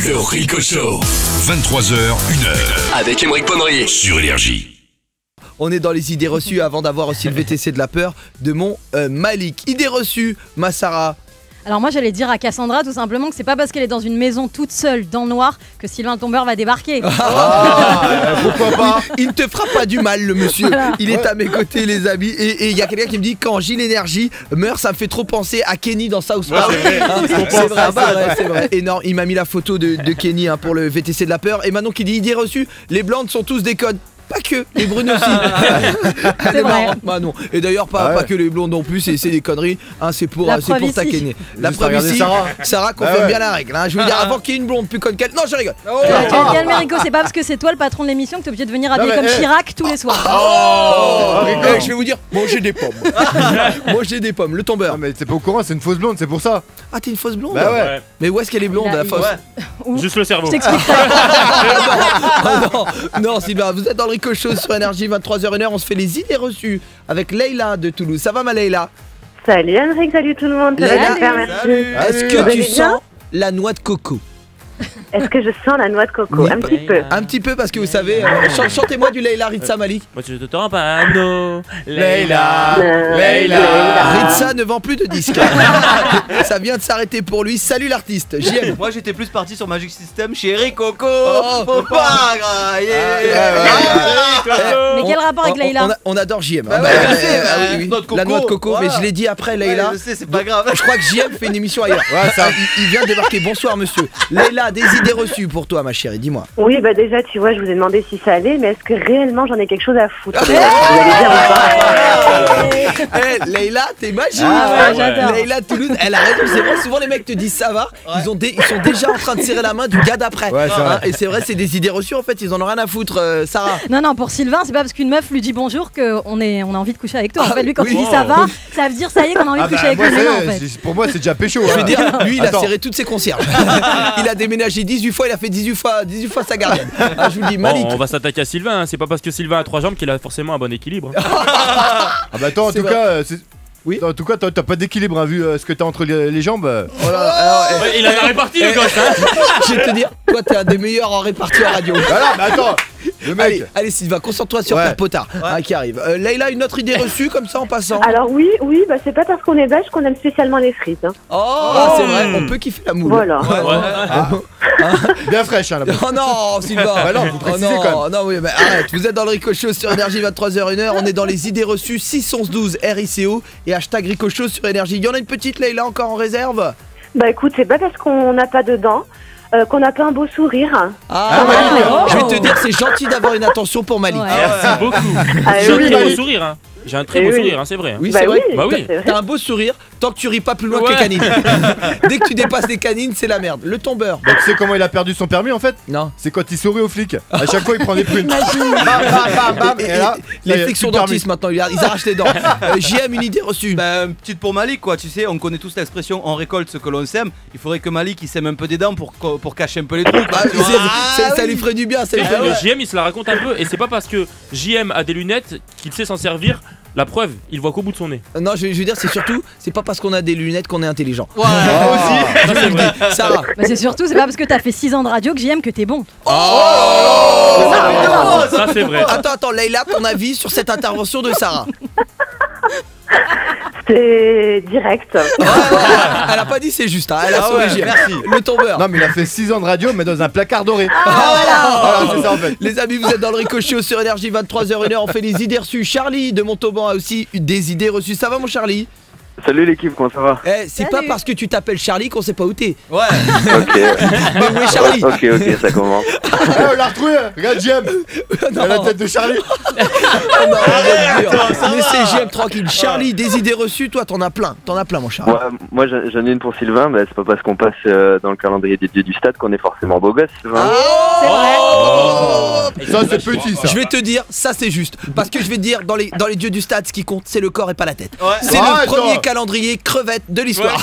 Le Rico Show. 23h, 1h. Avec Aymeric Ponrier. Sur Énergie. On est dans les idées reçues avant d'avoir aussi le VTC de la peur de mon Malik. Idée reçue, ma Sarah. Alors moi j'allais dire à Cassandra tout simplement que c'est pas parce qu'elle est dans une maison toute seule dans le noir que Sylvain Tombeur va débarquer. Pourquoi pas? Il ne te fera pas du mal le monsieur. Voilà. Il est à mes côtés les amis. Et il y a quelqu'un qui me dit quand Gilles Énergie meurt ça me fait trop penser à Kenny dans South Park. C'est vrai. Énorme. Il m'a mis la photo de Kenny pour le VTC de la peur. Et Manon qui dit idée reçue, les blondes sont tous des connes. Pas que, les brunes aussi. Elle est marrante, Manon. Et d'ailleurs, pas que les blondes non plus, c'est des conneries. C'est pour taquiner. La preuve ici, Sarah confirme bien la règle. Je veux dire, avant qu'il y ait une blonde plus conne qu'elle. Non, je rigole. Calme Rico, c'est pas parce que c'est toi le patron de l'émission que t'es obligé de venir habiller comme Chirac tous les soirs. Je vais vous dire, manger des pommes. Manger des pommes, le tombeur. Non, mais t'es pas au courant, c'est une fausse blonde, c'est pour ça. Ah, t'es une fausse blonde? Bah ouais. Mais où est-ce qu'elle est blonde, la fausse? Juste le cerveau. Je t'explique. Non, Sylvain, vous êtes dans le Rico Show sur Énergie, 23h01. On se fait les idées reçues avec Leïla de Toulouse. Ça va ma Leïla? Salut Aymeric, salut tout le monde. Leïla, Merci. est-ce que tu sens la noix de coco? Est-ce que je sens la noix de coco? Oui, un petit peu. Un petit peu parce que vous savez, chantez-moi du Leïla Ritza Malik. Moi je te rends pas un no. Leïla. Ritza ne vend plus de disques. Ça vient de s'arrêter pour lui. Salut l'artiste, JM. Moi j'étais plus parti sur Magic System, chéri Coco. Oh. Faut pas grailler. Mais quel rapport avec Leïla? On adore JM. oui. La noix de coco, Voilà. mais je l'ai dit après Leïla. Je sais, c'est pas grave. Je crois que JM fait une émission ailleurs. Il vient de débarquer. Bonsoir monsieur. Leïla, des idées reçues pour toi ma chérie, dis-moi. Oui, bah déjà, tu vois, je vous ai demandé si ça allait, mais est-ce que réellement j'en ai quelque chose à foutre? Vous allez dire ou pas? Leïla, t'es magique. J'adore. Leïla de Toulouse, elle a raison, c'est vrai, souvent les mecs te disent ça va, ils sont déjà en train de serrer la main du gars d'après. Ouais, c'est vrai. Et c'est vrai, c'est des idées reçues en fait, ils en ont rien à foutre, Sarah. Non, pour Sylvain, c'est pas parce qu'une meuf lui dit bonjour qu'on a envie de coucher avec toi. En fait, lui, quand oui. il dit ça va, ça veut dire ça y est qu'on a envie de coucher avec moi, lui. En fait. pour moi, c'est déjà pécho. Je veux dire, lui il a Attends. serré toutes ses concierges. Il a déménagé 18 fois, il a fait 18 fois sa gardienne. Je vous le dis, Bon, Malik. on va s'attaquer à Sylvain, c'est pas parce que Sylvain a 3 jambes qu'il a forcément un bon équilibre. Ah bah attends, en C'est tout vrai. cas, Oui. En tout cas, t'as pas d'équilibre, vu ce que t'as entre les jambes. Oh là, alors, Ouais, il a réparti le gosse, je vais te dire, toi t'es un des meilleurs en répartie en radio. Voilà, mais attends, le mec. Allez Sylvain, concentre-toi sur Ouais. Père Potard qui arrive. Leïla, une autre idée reçue comme ça en passant? Alors oui, bah c'est pas parce qu'on est belge qu'on aime spécialement les frites. C'est vrai, on peut kiffer la moule. Voilà. Bien fraîche, là-bas. Oh non, Sylvain. Bah non, faut préciser quand même. Non, oui, mais arrête. Vous êtes dans le Rico Show sur Énergie, 23h01. On est dans les idées reçues 61112 RICO et hashtag Rico Show sur Énergie. Il y en a une petite Leïla encore en réserve? Bah écoute, c'est pas parce qu'on n'a pas de dents qu'on n'a pas un beau sourire. Je vais te dire, c'est gentil d'avoir une attention pour Malik. Ouais. Merci beaucoup. Ah, J'ai un oui, très beau oui. sourire, hein. J'ai un très Eh beau oui. sourire, hein, c'est vrai. Oui, Bah c'est vrai. oui, Bah oui. c'est vrai. T'as un beau sourire tant que tu ris pas plus loin que Ouais. les canines. Dès que tu dépasses les canines, c'est la merde. Le tombeur. Bah, tu sais comment il a perdu son permis en fait? Non. C'est quand il sourit aux flics. À chaque fois, il prend des prunes. Et Et là, les ça y est, flics sont plus de permis. dentistes maintenant, ils arrachent les dents. JM, une idée reçue. Ben, petite pour Malik quoi, tu sais, on connaît tous l'expression on récolte ce que l'on sème. Il faudrait que Malik il sème un peu des dents pour cacher un peu les trous quoi, Ah, tu vois. ça lui ferait du bien, ça lui ferait du bien. JM il se la raconte un peu et c'est pas parce que JM a des lunettes qu'il sait s'en servir. La preuve, il voit qu'au bout de son nez. Non, je veux dire, c'est surtout, c'est pas parce qu'on a des lunettes qu'on est intelligent. Ouais, aussi. Je vous le dis. Sarah. Bah, c'est surtout, c'est pas parce que t'as fait 6 ans de radio que j'aime que t'es bon. Ça c'est vrai. Attends, Leïla, ton avis sur cette intervention de Sarah? C'est direct. Elle a pas dit c'est juste, elle a sauvé JM. merci. Le tombeur. Non, mais il a fait 6 ans de radio, mais dans un placard doré. Voilà, c'est ça en fait. Les amis, vous êtes dans le Rico Show sur Énergie, 23h01. On fait les idées reçues. Charlie de Montauban a aussi eu des idées reçues. Ça va mon Charlie? Salut l'équipe, comment ça va? C'est pas parce que tu t'appelles Charlie qu'on sait pas où t'es. Ouais. Ok, Mais où est Charlie? ok, ça commence. On l'a retrouvé, regarde JM. Elle a la tête de Charlie. Non, laissez JM tranquille. Charlie, des idées reçues, toi t'en as plein mon Charlie. Ouais, moi j'en ai une pour Sylvain, bah, c'est pas parce qu'on passe dans le calendrier des dieux du stade qu'on est forcément beau gosse. Sylvain. C'est vrai. Ça, c'est petit, ça. Je vais te dire, ça c'est juste. Parce que je vais te dire, dans les dieux du stade, ce qui compte, c'est le corps et pas la tête. Ouais. C'est Ah, le premier attends. calendrier crevette de l'histoire.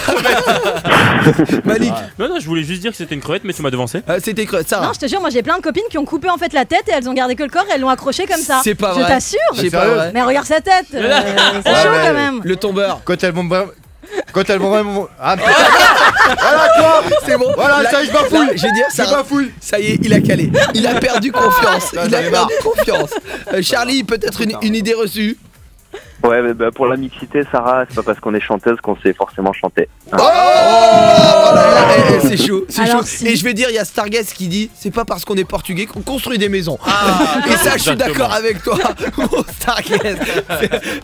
Malik, Non, je voulais juste dire que c'était une crevette, mais tu m'as devancé. c'était crevette. Sarah. Non, je te jure, moi j'ai plein de copines qui ont coupé en fait la tête et elles ont gardé que le corps et elles l'ont accroché comme ça. C'est pas Je vrai. t'assure. C'est pas vrai. Mais regarde sa tête. C'est chaud quand même. Le tombeur. Quand elles vont Quand elle vraiment. Ah, voilà, toi. C'est bon. Voilà, ça y est, je bafouille. Là, je veux dire, Je bafouille. ça y est, il a calé. Il a perdu confiance. Ça, Il a j'en ai perdu confiance. Charlie, peut-être une idée reçue. Ouais, bah, pour la mixité, Sarah, c'est pas parce qu'on est chanteuse qu'on sait forcément chanter. Oh là, c'est chaud, c'est Alors, chaud. si. Et je vais dire, il y a Starguest qui dit, c'est pas parce qu'on est portugais qu'on construit des maisons. Et ça, je suis Exactement. d'accord avec toi, mon Starguest.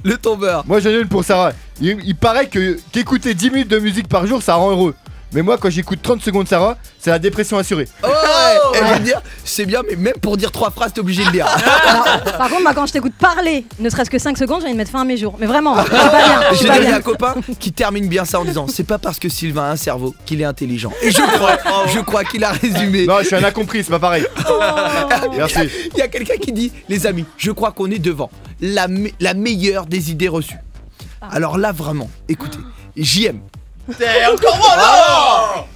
Le tombeur. Moi j'en ai une pour Sarah. Il paraît qu'écouter 10 minutes de musique par jour ça rend heureux. Mais moi quand j'écoute 30 secondes Sarah, c'est la dépression assurée. Oh ouais. Et je vais te dire, c'est bien, mais même pour dire 3 phrases, t'es obligé de le dire. Alors, par contre, moi, quand je t'écoute parler, ne serait-ce que 5 secondes, j'ai envie de mettre fin à mes jours. Mais vraiment, je suis pas bien. Je Je suis vais pas dire, il y a bien. un copain qui termine bien ça en disant, c'est pas parce que Sylvain a un cerveau qu'il est intelligent. Et je crois qu'il a résumé. Non, je suis un incompris, c'est pas pareil. Merci. Il y a quelqu'un qui dit, les amis, je crois qu'on est devant la meilleure des idées reçues. Alors là, vraiment, écoutez, JM.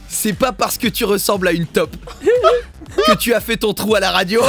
C'est pas parce que tu ressembles à une top que tu as fait ton trou à la radio.